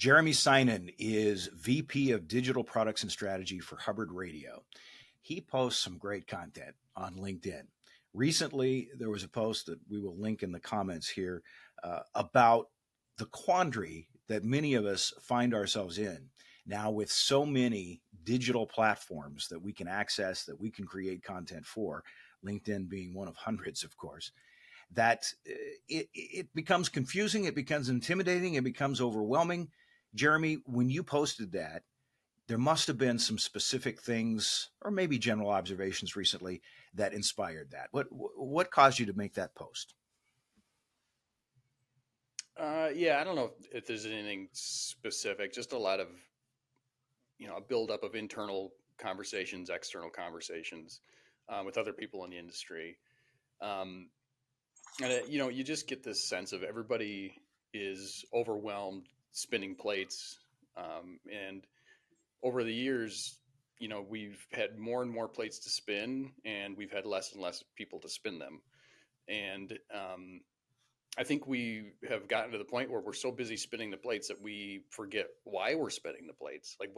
Jeremy Sinan is VP of Digital Products and Strategy for Hubbard Radio. He posts some great content on LinkedIn. Recently, there was a post that we will link in the comments here about the quandary that many of us find ourselves in now with so many digital platforms that we can access, that we can create content for, LinkedIn being one of hundreds, of course, that it becomes confusing, it becomes intimidating, it becomes overwhelming. Jeremy, when you posted that, there must have been some specific things or maybe general observations recently that inspired that. What caused you to make that post? Yeah, I don't know if there's anything specific, just a lot of, a buildup of internal conversations, external conversations with other people in the industry. Um, and you just get this sense of everybody is overwhelmed spinning plates. And over the years, we've had more and more plates to spin, and we've had less and less people to spin them. And I think we have gotten to the point where we're so busy spinning the plates that we forget why we're spinning the plates. Like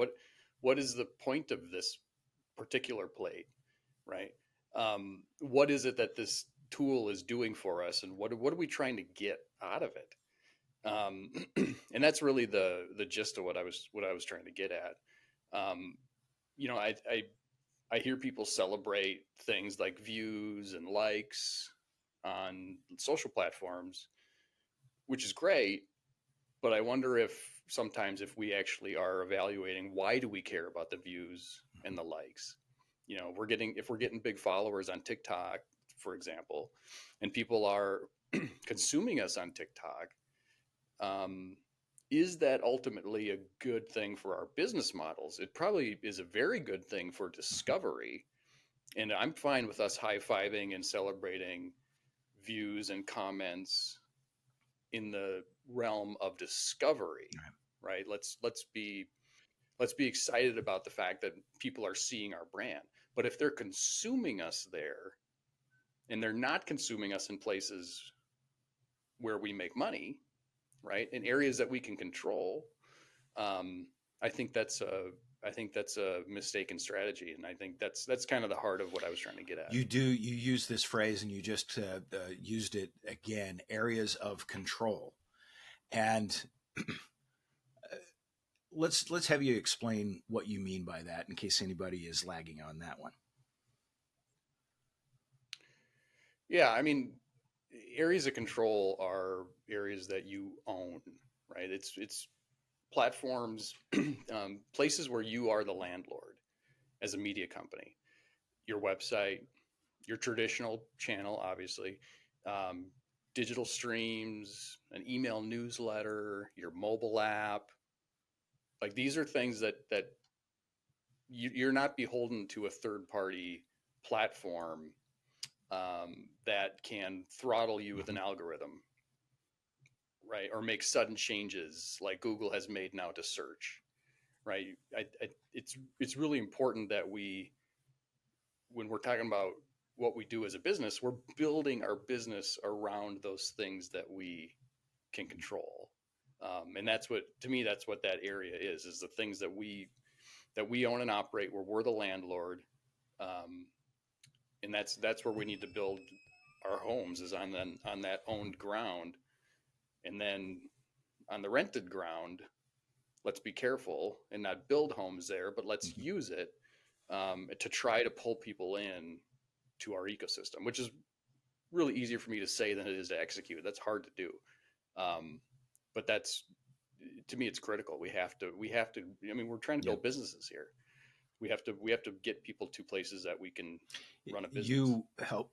what is the point of this particular plate, right? What is it that this tool is doing for us, and what are we trying to get out of it? And that's really the gist of what I was trying to get at. Um, you know, I hear people celebrate things like views and likes on social platforms, which is great. But I wonder if sometimes if we actually are evaluating why do we care about the views and the likes. If we're getting big followers on TikTok, for example, and people are consuming us on TikTok, um, is that ultimately a good thing for our business models? It probably is a very good thing for discovery. And I'm fine with us high fiving and celebrating views and comments in the realm of discovery, right? Let's be excited about the fact that people are seeing our brand. But if they're consuming us there and they're not consuming us in places where we make money, right, in areas that we can control, um, I think that's a mistaken strategy, and I think that's kind of the heart of what I was trying to get at. You use this phrase and you just used it again, areas of control. And let's have you explain what you mean by that in case anybody is lagging on that one. Yeah, I mean, areas of control are areas that you own, right? It's platforms, places where you are the landlord as a media company. Your website, your traditional channel, obviously, um, digital streams, an email newsletter, your mobile app. Like these are things that you're not beholden to a third party platform that can throttle you with an Mm-hmm. algorithm, right? Or make sudden changes like Google has made now to search, right? It's really important that when we're talking about what we do as a business, we're building our business around those things that we can control. And that's what, to me, that's what that area is the things that we own and operate, where we're the landlord. Um, and that's where we need to build our homes, is on that owned ground. And then on the rented ground, let's be careful and not build homes there, but let's Mm-hmm. use it to try to pull people in to our ecosystem, which is really easier for me to say than it is to execute. That's hard to do. Um, but that's, to me, it's critical. We have to, I mean, we're trying to Yep. build businesses here. We have to get people to places that we can run a business. You help,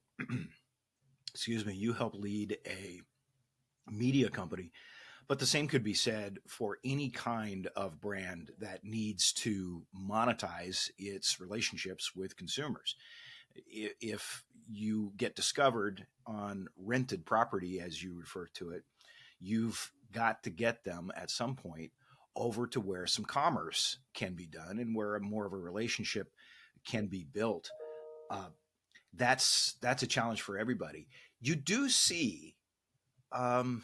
excuse me, you help lead a media company, but the same could be said for any kind of brand that needs to monetize its relationships with consumers. If you get discovered on rented property, as you refer to it, you've got to get them at some point over to where some commerce can be done and where more of a relationship can be built. Uh, that's a challenge for everybody. You do see um,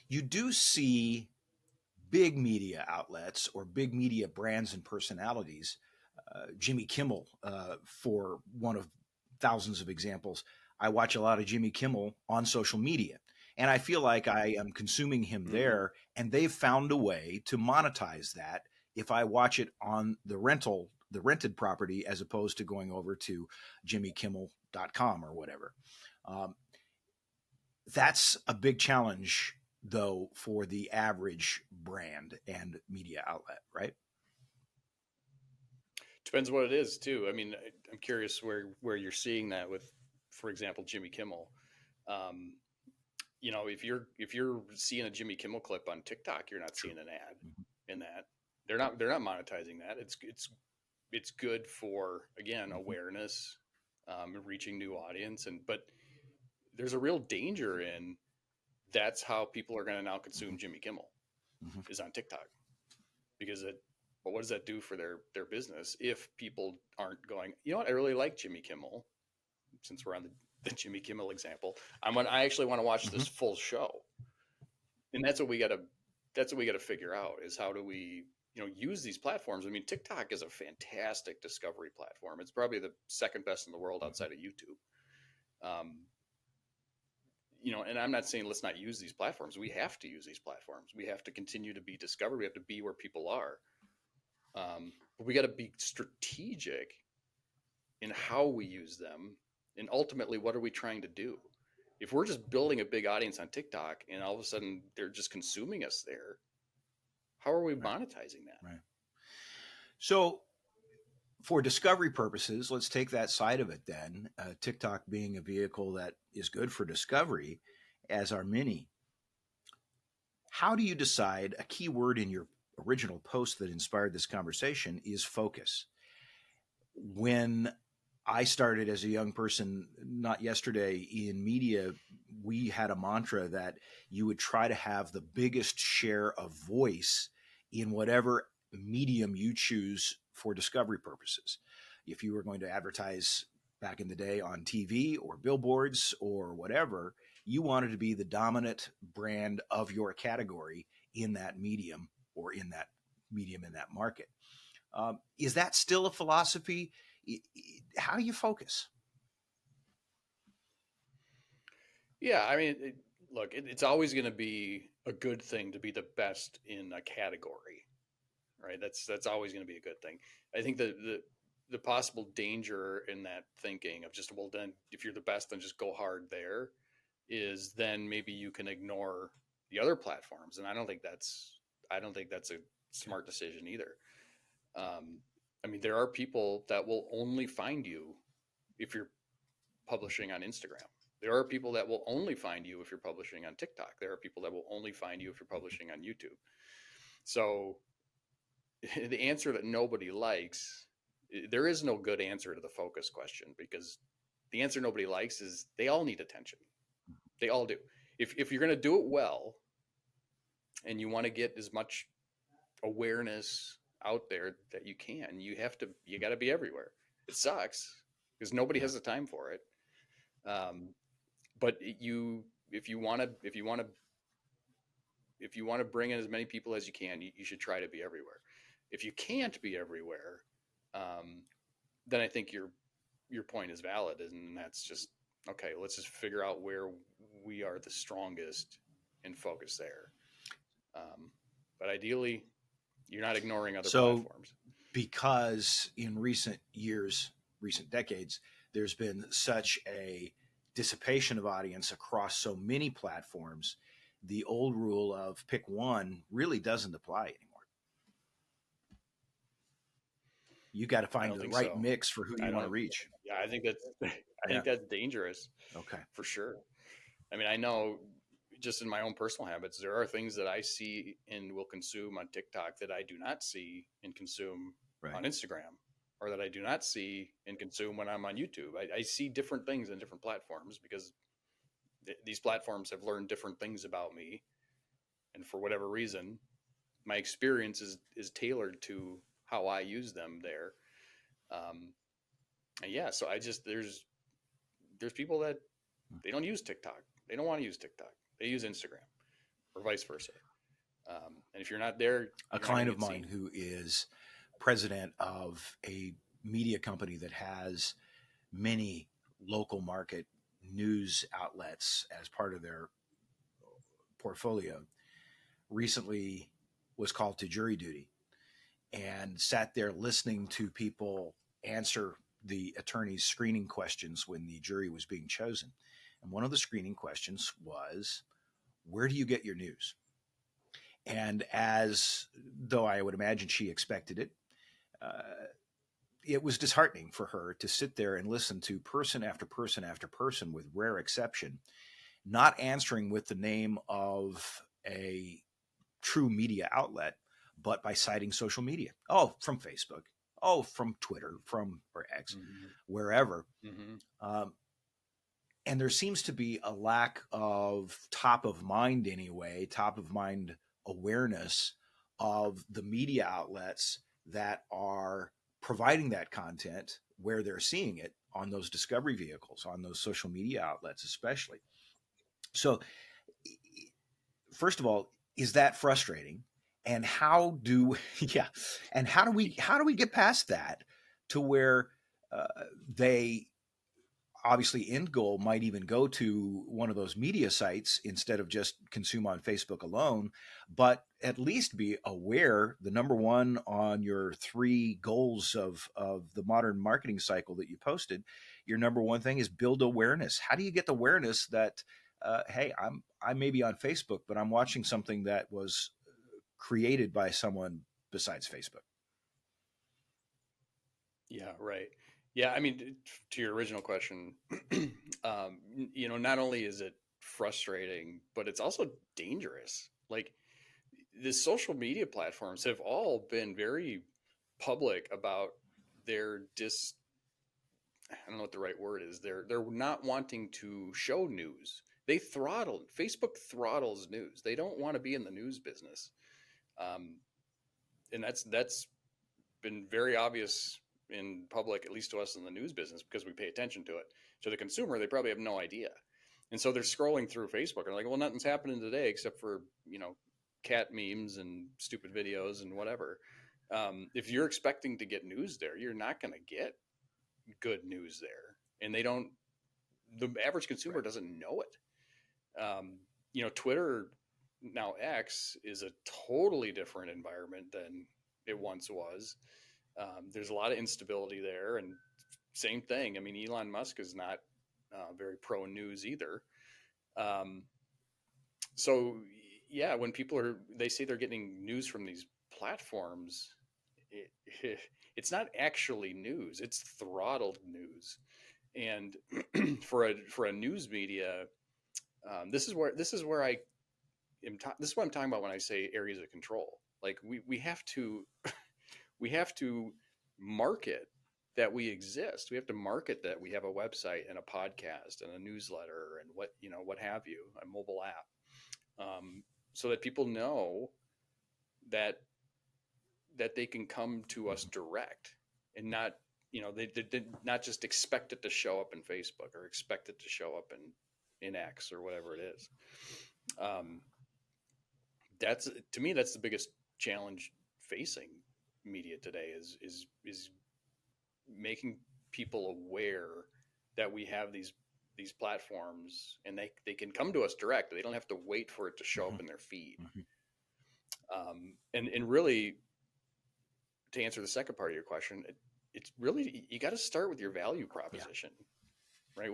you do see big media outlets or big media brands and personalities, Jimmy Kimmel, for one of thousands of examples. I watch a lot of Jimmy Kimmel on social media, and I feel like I am consuming him Mm-hmm. there, and they've found a way to monetize that if I watch it on the rented property, as opposed to going over to jimmykimmel.com or whatever. Um, that's a big challenge, though, for the average brand and media outlet, right? Depends what it is too. I mean, I'm curious where you're seeing that with, for example, Jimmy Kimmel. Um, if you're seeing a Jimmy Kimmel clip on TikTok, you're not True. seeing an ad Mhm. in that. They're not monetizing that. It's good for, again, Mhm. awareness, reaching new audience, but there's a real danger in that's how people are going to now consume Mhm. Jimmy Kimmel Mhm. is on TikTok because it. But what does that do for their business if people aren't going? You know what? I really like Jimmy Kimmel. Since we're on the Jimmy Kimmel example, I actually want to watch Mhm. this full show, and that's what we got to figure out is how do we use these platforms. I mean, TikTok is a fantastic discovery platform. It's probably the second best in the world Mhm. outside of YouTube. um, and I'm not saying let's not use these platforms. We have to use these platforms. We have to continue to be discovered. We have to be where people are. But we got to be strategic in how we use them, and ultimately, what are we trying to do? If we're just building a big audience on TikTok and all of a sudden they're just consuming us there, how are we Right. monetizing that? Right. So, for discovery purposes, let's take that side of it then. TikTok being a vehicle that is good for discovery, as our mini. How do you decide? A key word in your original post that inspired this conversation is focus. When I started as a young person, not yesterday, in media, we had a mantra that you would try to have the biggest share of voice in whatever medium you choose for discovery purposes. If you were going to advertise back in the day on TV or billboards or whatever, you wanted to be the dominant brand of your category in that medium or in that medium in that market. Is that still a philosophy? How do you focus? Yeah, I mean, look, it's always going to be a good thing to be the best in a category, right? That's always going to be a good thing. I think the possible danger in that thinking of just, well, then if you're the best, then just go hard there, is then maybe you can ignore the other platforms, and I don't think that's a Okay. smart decision either. Um, I mean, there are people that will only find you if you're publishing on Instagram. There are people that will only find you if you're publishing on TikTok. There are people that will only find you if you're publishing on YouTube. So the answer that nobody likes, there is no good answer to the focus question, because the answer nobody likes is they all need attention. They all do. If you're going to do it well and you want to get as much awareness out there that you can, you got to be everywhere. It sucks because nobody Yeah. has the time for it. Um, but you, if you want to bring in as many people as you can, you should try to be everywhere. If you can't be everywhere, um, then I think your point is valid, and that's just okay. Let's just figure out where we are the strongest and focus there. Um, but ideally, you're not ignoring other So, platforms. because in recent years, recent decades, there's been such a dissipation of audience across so many platforms, the old rule of pick one really doesn't apply anymore. You got to I find don't the think right so. mix for who you I want to don't. reach. Yeah, I think that's. I Yeah. think that's dangerous Okay. for sure. I mean, I know just in my own personal habits, there are things that I see and will consume on TikTok that I do not see and consume Right. on Instagram, or that I do not see and consume when I'm on YouTube. I see different things in different platforms because these platforms have learned different things about me. And for whatever reason, my experience is tailored to how I use them there. Um, and yeah, so there's people that they don't use TikTok. They don't want to use TikTok. They use Instagram or vice versa. And if you're not there, A you're not going client to of get mine seen. who is president of a media company that has many local market news outlets as part of their portfolio recently was called to jury duty and sat there listening to people answer the attorney's screening questions when the jury was being chosen. And one of the screening questions was, where do you get your news? And as though I would imagine she expected it, uh, it was disheartening for her to sit there and listen to person after person after person, with rare exception, not answering with the name of a true media outlet, but by citing social media. Oh, from Facebook. Oh, from Twitter, from or X, Mm-hmm. wherever. Mm-hmm. Um, and there seems to be a lack of top of mind, anyway, top of mind awareness of the media outlets that are providing that content where they're seeing it on those discovery vehicles, on those social media outlets, especially. So, first of all, is that frustrating? And how do yeah? And how do we get past that to where uh, they obviously end goal might even go to one of those media sites instead of just consume on Facebook alone, but at least be aware the number one on your three goals of the modern marketing cycle that you posted. Your number one thing is build awareness. How do you get the awareness that hey, I may be on Facebook, but I'm watching something that was created by someone besides Facebook? Yeah, right. Yeah, I mean, to your original question, not only is it frustrating, but it's also dangerous. Like the social media platforms have all been very public about their I don't know what the right word is. They're not wanting to show news. Facebook throttles news. They don't want to be in the news business. Um, and that's been very obvious in public, at least to us in the news business, because we pay attention to it. To the consumer, they probably have no idea. And so they're scrolling through Facebook and like, well, nothing's happening today except for, cat memes and stupid videos and whatever. If you're expecting to get news there, you're not going to get good news there. And the average consumer Right. doesn't know it. Twitter, now X, is a totally different environment than it once was. There's a lot of instability there, and same thing. I mean, Elon Musk is not very pro news either. Um, so yeah, when they say they're getting news from these platforms, it, it's not actually news; it's throttled news. And for a news media, this is where this is what I'm talking about when I say areas of control. Like we have to we have to market that we exist. We have to market that we have a website and a podcast and a newsletter and what have you, a mobile app, so that people know that they can come to us Mhm. direct and not they did not just expect it to show up in Facebook or expect it to show up in X or whatever it is. Um, that's to me that's the biggest challenge facing media today is making people aware that we have these platforms and they can come to us direct. They don't have to wait for it to show up Mhm. in their feed. Mhm. And really, to answer the second part of your question, it's really you got to start with your value Yeah. proposition, right?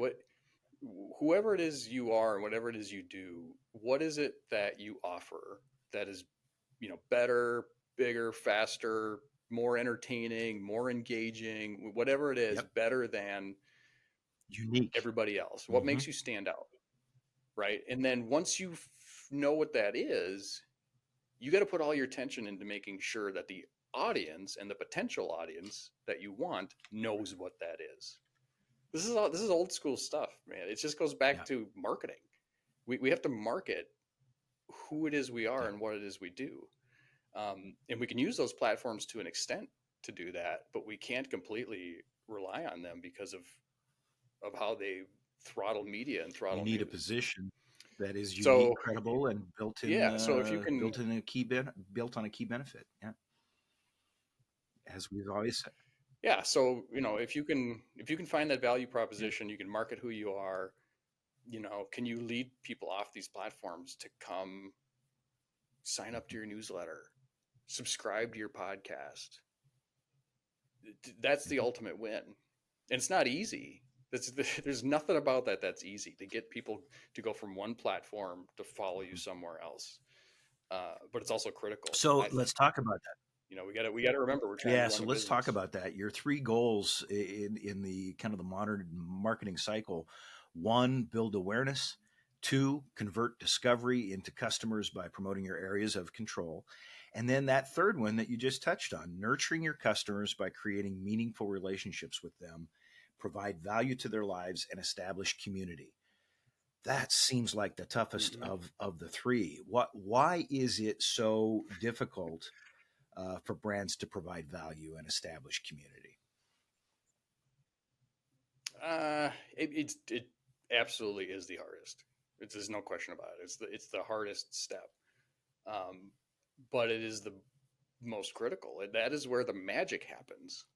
Whoever it is you are and whatever it is you do, what is it that you offer that is better, bigger, faster, more entertaining, more engaging, whatever it is, Yep. better than Unique. everybody else? What Hmm. makes you stand out, right? And then once you know what that is, you got to put all your attention into making sure that the audience and the potential audience that you want knows what that is. This is old school stuff, man. It just goes back Yeah. to marketing. We have to market who it is we are Yeah. and what it is we do. And we can use those platforms to an extent to do that, but we can't completely rely on them because of how they throttle media and You throttle need a news. position. that is unique, So credible, and yeah, so if you can, built on a key benefit. Yeah, as we've always said. yeah, so if you can find that value Yeah. proposition, you can market who you are. Can you lead people off these platforms to come sign up to your newsletter, subscribe to your podcast? That's the Mhm. ultimate win. And it's not easy. There's nothing about that that's easy to get people to go from one platform to follow you Mhm. somewhere else. But it's also critical, So I think. let's talk about that. We got to remember we're trying to Yeah, run so a let's talk business. about that. Your three goals in the kind of the modern marketing cycle: one, build awareness; two, convert discovery into customers by promoting your areas of control; and then that third one that you just touched on, nurturing your customers by creating meaningful relationships with them, provide value to their lives, and establish community. That seems like the toughest Hmm. of the three. Why is it so difficult for brands to provide value and establish community? It absolutely is the hardest. There's no question about it. It's the hardest step, um, but it is the most critical. And that is where the magic happens,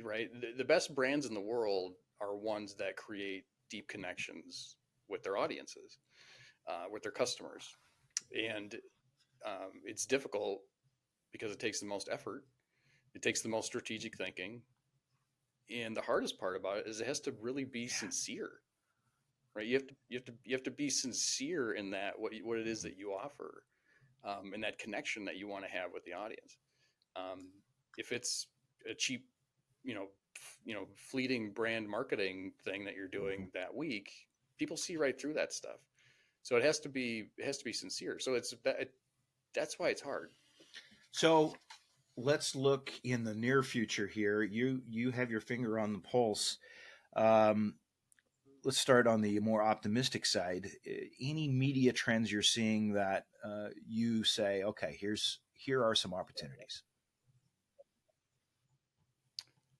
right? The best brands in the world are ones that create deep connections with their audiences, with their customers, and it's difficult because it takes the most effort. It takes the most strategic thinking, and the hardest part about it is it has to really be Yeah. sincere, right? You have to be sincere in that what it is Mhm. that you offer, and that connection that you want to have with the audience. Um, if it's a cheap, you know, fleeting brand marketing thing that you're Mhm. doing that week, people see right through that stuff. So it has to be sincere. So that's why it's hard. So let's look in the near future here. You have your finger on the pulse. Um, let's start on the more optimistic side. Any media trends you're seeing that you say, okay, here are some opportunities.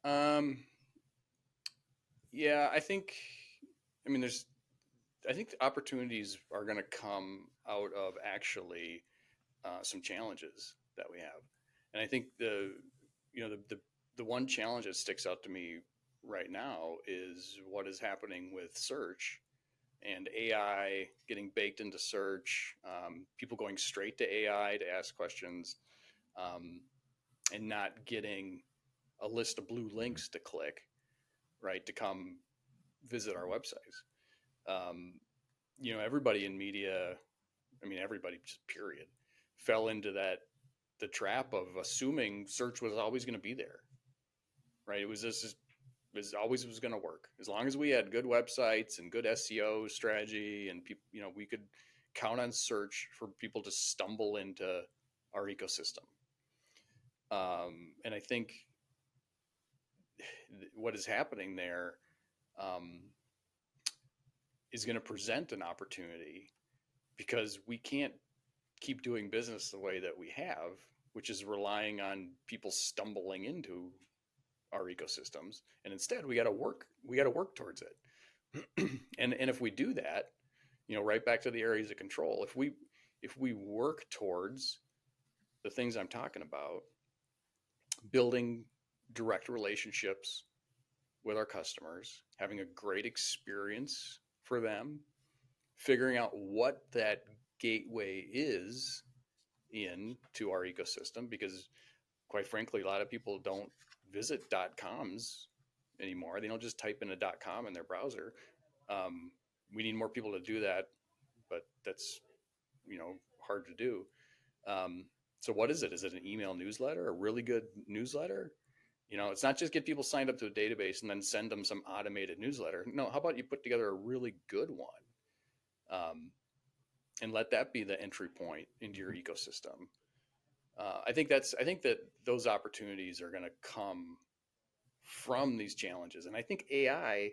Um, yeah, there's I think the opportunities are going to come out of actually some challenges that we have, and I think the one challenge that sticks out to me right now is what is happening with search and AI getting baked into search, people going straight to AI to ask questions, um, and not getting a list of blue links to click, right, to come visit our websites. Um, everybody in media, everybody just period, fell into the trap of assuming search was always going to be there, right? It was always was going to work as long as we had good websites and good SEO strategy, and people, we could count on search for people to stumble into our ecosystem. And I think what is happening there, um, is going to present an opportunity because we can't keep doing business the way that we have, which is relying on people stumbling into our ecosystems. And instead, we got to work towards it. And if we do that, right back to the areas of control. If we work towards the things I'm talking about, building direct relationships with our customers, having a great experience for them, figuring out what that gateway is into our ecosystem, because quite frankly, a lot of people don't visit .coms anymore. They don't just type in a .com in their browser. Um, we need more people to do that, but that's hard to do. Um, so what is it? Is it an email newsletter, a really good newsletter? It's not just get people signed up to a database and then send them some automated newsletter. No, how about you put together a really good one, um, and let that be the entry point into your ecosystem. I think that those opportunities are going to come from these challenges, and I think AI.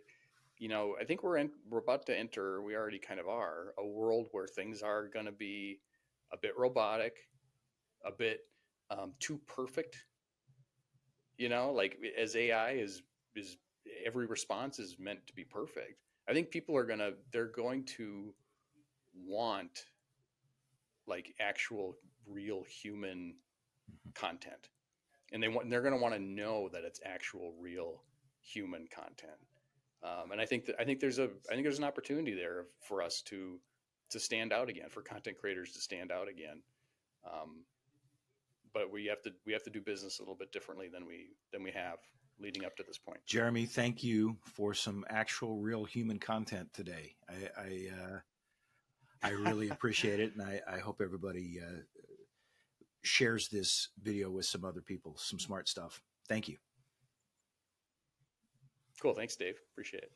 I think we're about to enter. We already kind of are a world where things are going to be a bit robotic, a bit too perfect. Like as AI is every response is meant to be perfect. I think people they're going to want like actual real human content, and they're going to want to know that it's actual real human content. And I think there's an opportunity there for us to stand out again, for content creators to stand out again. Um, but we have to do business a little bit differently than we have leading up to this point. Jeremy, thank you for some actual real human content today. I really appreciate it, and I hope everybody shares this video with some other people. Some smart stuff. Thank you. Cool. Thanks, Dave. Appreciate it.